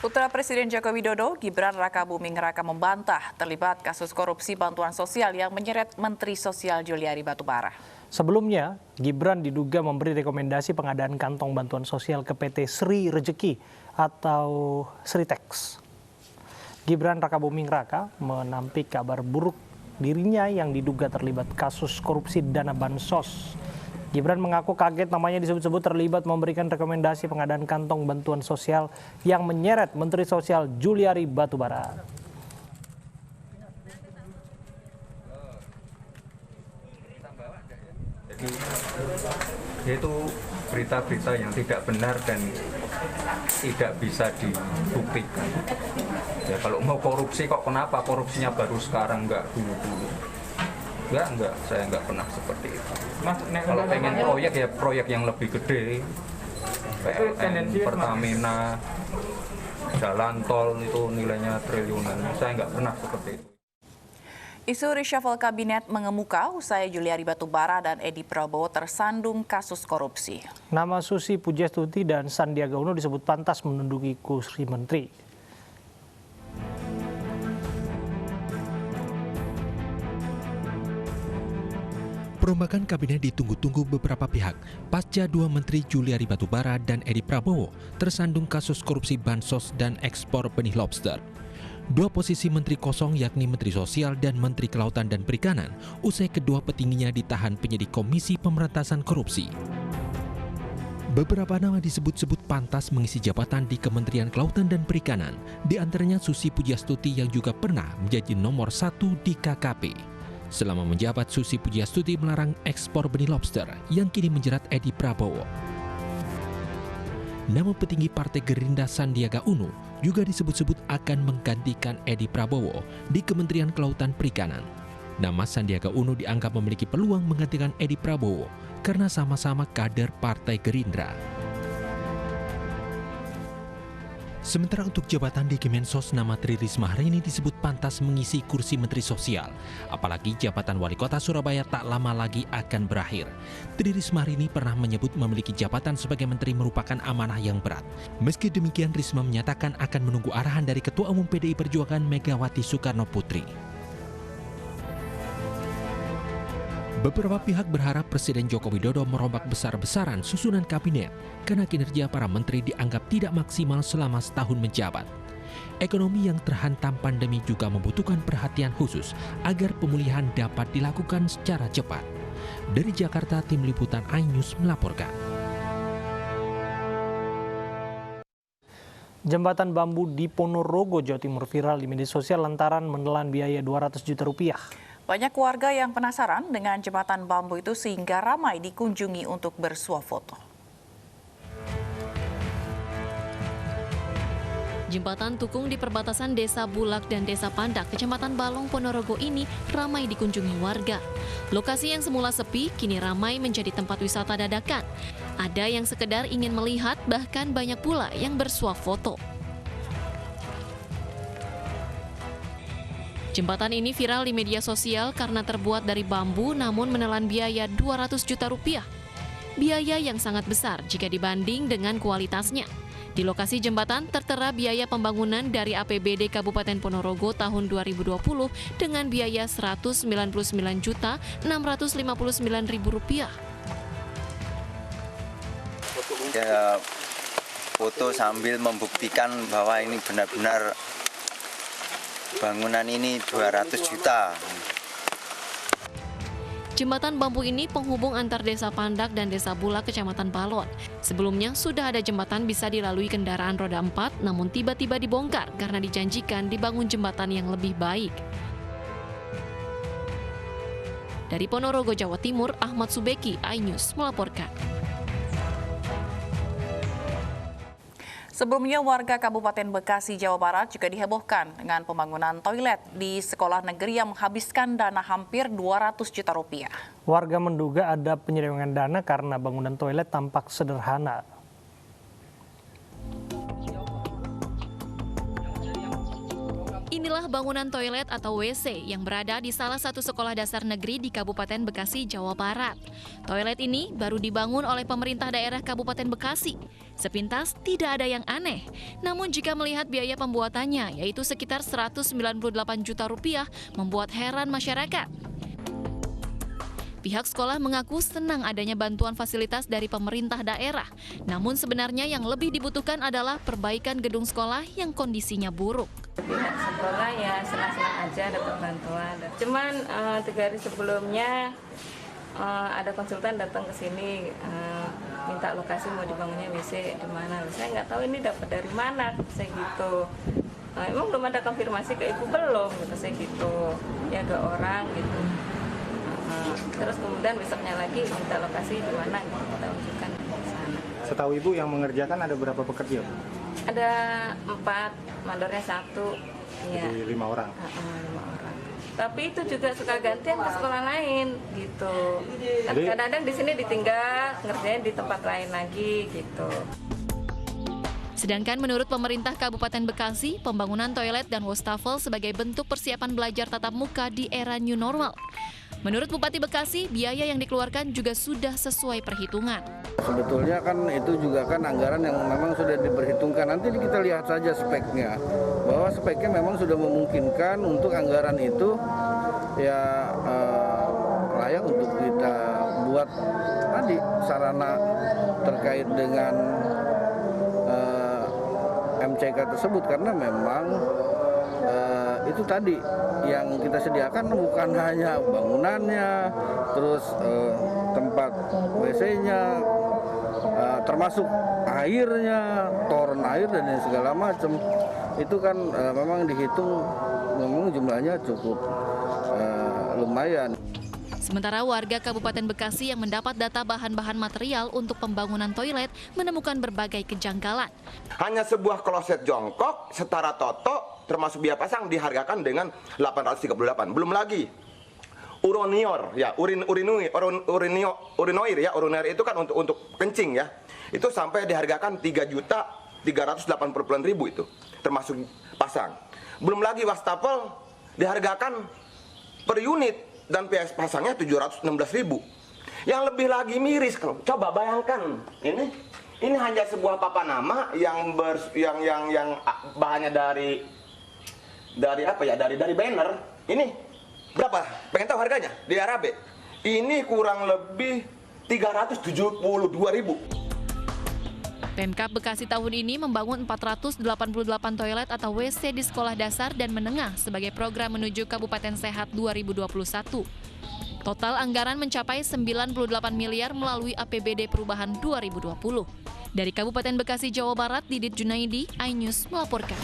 Putra Presiden Joko Widodo, Gibran Rakabuming Raka membantah terlibat kasus korupsi bantuan sosial yang menyeret Menteri Sosial Juliari Batubara. Sebelumnya, Gibran diduga memberi rekomendasi pengadaan kantong bantuan sosial ke PT Sri Rejeki atau Sritex. Gibran Rakabuming Raka menampik kabar buruk dirinya yang diduga terlibat kasus korupsi dana bansos. Gibran mengaku kaget namanya disebut-sebut terlibat memberikan rekomendasi pengadaan kantong bantuan sosial yang menyeret Menteri Sosial Juliari Batubara. Jadi itu berita-berita yang tidak benar dan tidak bisa dibuktikan. Ya kalau mau korupsi kok kenapa korupsinya baru sekarang enggak dulu-dulu? Enggak, saya enggak pernah seperti itu. Mas, kalau pengen proyek ya proyek yang lebih gede, PLN, Pertamina, jalan tol itu nilainya triliunan. Saya enggak pernah seperti itu. Isu reshuffle kabinet mengemuka usai Juliari Batubara dan Edi Prabowo tersandung kasus korupsi. Nama Susi Pujiastuti dan Sandiaga Uno disebut pantas menduduki kursi menteri. Perombakan kabinet ditunggu-tunggu beberapa pihak pasca dua menteri Juliari Batubara dan Edi Prabowo tersandung kasus korupsi bansos dan ekspor benih lobster. Dua posisi menteri kosong yakni Menteri Sosial dan Menteri Kelautan dan Perikanan usai kedua petingginya ditahan penyidik Komisi Pemberantasan Korupsi. Beberapa nama disebut-sebut pantas mengisi jabatan di Kementerian Kelautan dan Perikanan, di antaranya Susi Pujiastuti yang juga pernah menjadi nomor 1 di KKP. Selama menjabat, Susi Pujiastuti melarang ekspor benih lobster yang kini menjerat Edi Prabowo. Nama petinggi Partai Gerindra Sandiaga Uno juga disebut-sebut akan menggantikan Edi Prabowo di Kementerian Kelautan Perikanan. Nama Sandiaga Uno dianggap memiliki peluang menggantikan Edi Prabowo karena sama-sama kader Partai Gerindra. Sementara untuk jabatan di Kemensos, nama Tri Risma hari ini disebut pantas mengisi kursi Menteri Sosial. Apalagi jabatan Wali Kota Surabaya tak lama lagi akan berakhir. Tri Risma hari ini pernah menyebut memiliki jabatan sebagai menteri merupakan amanah yang berat. Meski demikian, Risma menyatakan akan menunggu arahan dari Ketua Umum PDI Perjuangan Megawati Soekarno Putri. Beberapa pihak berharap Presiden Joko Widodo merombak besar-besaran susunan kabinet karena kinerja para menteri dianggap tidak maksimal selama setahun menjabat. Ekonomi yang terhantam pandemi juga membutuhkan perhatian khusus agar pemulihan dapat dilakukan secara cepat. Dari Jakarta, Tim Liputan iNews melaporkan. Jembatan bambu di Ponorogo, Jawa Timur viral di media sosial lantaran menelan biaya 200 juta rupiah. Banyak warga yang penasaran dengan jembatan bambu itu sehingga ramai dikunjungi untuk bersuah foto. Jembatan Tukung di perbatasan Desa Bulak dan Desa Pandak, Kecamatan Balong, Ponorogo ini ramai dikunjungi warga. Lokasi yang semula sepi kini ramai menjadi tempat wisata dadakan. Ada yang sekedar ingin melihat, bahkan banyak pula yang bersuah foto. Jembatan ini viral di media sosial karena terbuat dari bambu namun menelan biaya 200 juta rupiah. Biaya yang sangat besar jika dibanding dengan kualitasnya. Di lokasi jembatan tertera biaya pembangunan dari APBD Kabupaten Ponorogo tahun 2020 dengan biaya Rp199.659.000. Ya, foto sambil membuktikan bahwa ini benar-benar bangunan ini 200 juta. Jembatan bambu ini penghubung antar Desa Pandak dan Desa Bulak, Kecamatan Balon. Sebelumnya sudah ada jembatan bisa dilalui kendaraan roda 4, namun tiba-tiba dibongkar karena dijanjikan dibangun jembatan yang lebih baik. Dari Ponorogo, Jawa Timur, Ahmad Subeki, iNews melaporkan. Sebelumnya warga Kabupaten Bekasi, Jawa Barat juga dihebohkan dengan pembangunan toilet di sekolah negeri yang menghabiskan dana hampir 200 juta rupiah. Warga menduga ada penyelewengan dana karena bangunan toilet tampak sederhana. Inilah bangunan toilet atau WC yang berada di salah satu sekolah dasar negeri di Kabupaten Bekasi, Jawa Barat. Toilet ini baru dibangun oleh pemerintah daerah Kabupaten Bekasi. Sepintas tidak ada yang aneh. Namun jika melihat biaya pembuatannya, yaitu sekitar Rp198 juta, membuat heran masyarakat. Pihak sekolah mengaku senang adanya bantuan fasilitas dari pemerintah daerah. Namun sebenarnya yang lebih dibutuhkan adalah perbaikan gedung sekolah yang kondisinya buruk. Pihak sekolah ya senang-senang aja dapat bantuan. Cuman 3 hari sebelumnya ada konsultan datang ke sini minta lokasi mau dibangunnya WC di mana. Saya nggak tahu ini dapat dari mana, saya gitu. Emang belum ada konfirmasi ke ibu belum, gitu saya gitu. Ya 2 orang gitu. Terus kemudian besoknya lagi minta lokasi di mana, kita unjukkan di sana. Setahu ibu yang mengerjakan ada berapa pekerja? Ada 4, mandornya 1. Ya. Jadi 5 orang. 5 orang. Tapi itu juga suka gantian ke sekolah lain gitu. Kadang-kadang di sini ditinggal, ngerjain di tempat lain lagi gitu. Sedangkan menurut pemerintah Kabupaten Bekasi, pembangunan toilet dan wastafel sebagai bentuk persiapan belajar tatap muka di era new normal. Menurut Bupati Bekasi, biaya yang dikeluarkan juga sudah sesuai perhitungan. Sebetulnya kan itu juga kan anggaran yang memang sudah diperhitungkan. Nanti kita lihat saja speknya, bahwa speknya memang sudah memungkinkan untuk anggaran itu ya layak untuk kita buat tadi sarana terkait dengan MCK tersebut, karena memang itu tadi yang kita sediakan bukan hanya bangunannya, terus tempat WC-nya, termasuk airnya, toren air dan segala macam. Itu kan memang dihitung, memang jumlahnya cukup lumayan. Sementara warga Kabupaten Bekasi yang mendapat data bahan-bahan material untuk pembangunan toilet menemukan berbagai kejanggalan. Hanya sebuah kloset jongkok setara toto termasuk biaya pasang dihargakan dengan 838. Belum lagi urinoir ya, urinoir ya, urinoir itu kan untuk kencing ya. Itu sampai dihargakan 3.380.000 itu termasuk pasang. Belum lagi wastafel dihargakan per unit dan PS pasangnya 716.000. Yang lebih lagi miris, coba bayangkan ini hanya sebuah papan nama yang bahannya dari apa ya, dari banner. Ini berapa? Pengen tahu harganya? Di Arabe. Ini kurang lebih 372.000. Pemkab Bekasi tahun ini membangun 488 toilet atau WC di sekolah dasar dan menengah sebagai program menuju Kabupaten Sehat 2021. Total anggaran mencapai 98 miliar melalui APBD Perubahan 2020. Dari Kabupaten Bekasi, Jawa Barat, Didit Junaidi, iNews melaporkan.